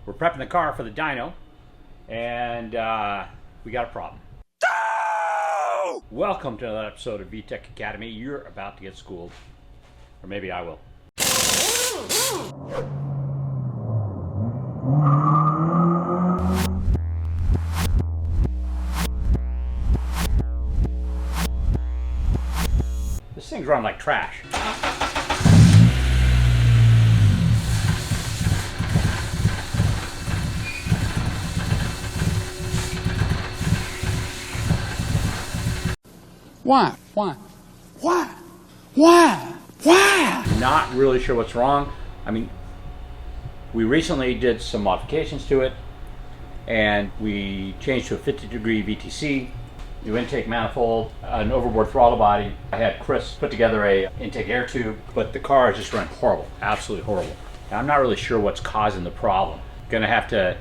We're prepping the car for the dyno, and we got a problem. No! Welcome to another episode of VTEC Academy. You're about to get schooled. Or maybe I will. This thing's run like trash. Why? Not really sure what's wrong. I mean, we recently did some modifications to it, and we changed to a 50-degree VTC, new intake manifold, an overboard throttle body. I had Chris put together a intake air tube, but the car is just running horrible, absolutely horrible. And I'm not really sure what's causing the problem. Gonna have to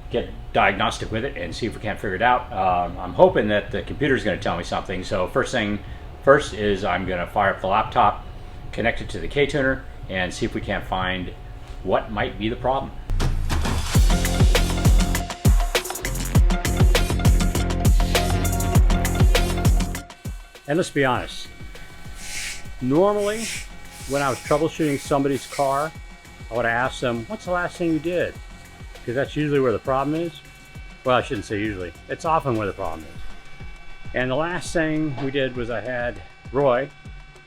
get diagnostic with it and see if we can't figure it out. I'm hoping that the computer's gonna tell me something. So first is I'm gonna fire up the laptop, connect it to the K-tuner, and see if we can't find what might be the problem. And let's be honest, normally when I was troubleshooting somebody's car, I would ask them, what's the last thing you did? Because that's usually where the problem is. Well, I shouldn't say usually, it's often where the problem is. And the last thing we did was I had Roy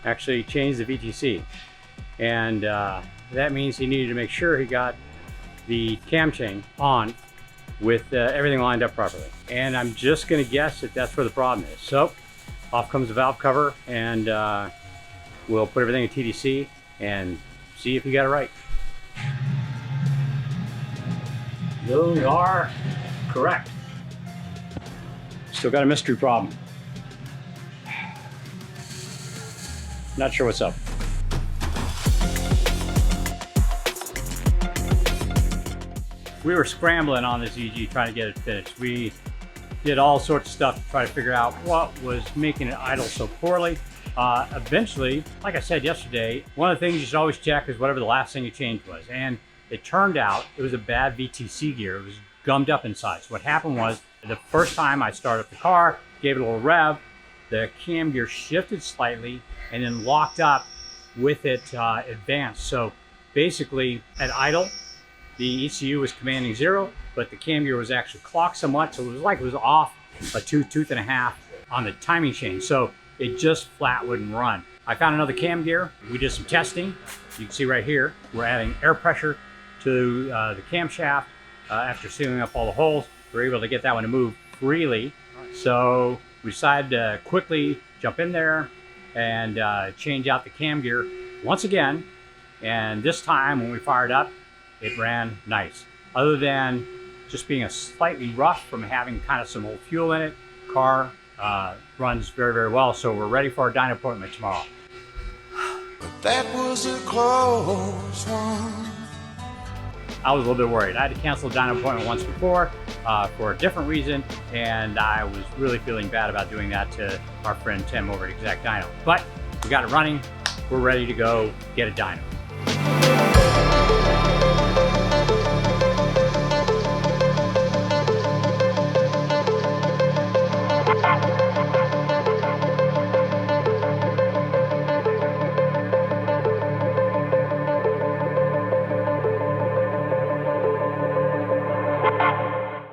actually change the VTC. And that means he needed to make sure he got the cam chain on with everything lined up properly. And I'm just gonna guess that that's where the problem is. So off comes the valve cover, and we'll put everything in TDC and see if you got it right. Those are correct. Still got a mystery problem. Not sure what's up. We were scrambling on this EG trying to get it finished. We did all sorts of stuff to try to figure out what was making it idle so poorly. Eventually, like I said yesterday, one of the things you should always check is whatever the last thing you changed was. And it turned out it was a bad VTC gear. It was gummed up inside. So what happened was, the first time I started up the car, gave it a little rev, the cam gear shifted slightly and then locked up with it advanced. So basically at idle, the ECU was commanding 0, but the cam gear was actually clocked somewhat. So it was like it was off a tooth and a half on the timing chain. So it just flat wouldn't run. I found another cam gear. We did some testing. You can see right here, we're adding air pressure to the camshaft. After sealing up all the holes, we're able to get that one to move freely. So we decided to quickly jump in there and change out the cam gear once again. And this time when we fired up, it ran nice. Other than just being a slightly rough from having kind of some old fuel in it, car runs very, very well. So we're ready for our dyno appointment tomorrow. But that was a close one. I was a little bit worried. I had to cancel the dyno appointment once before for a different reason, and I was really feeling bad about doing that to our friend Tim over at Exact Dyno. But we got it running. We're ready to go get a dyno.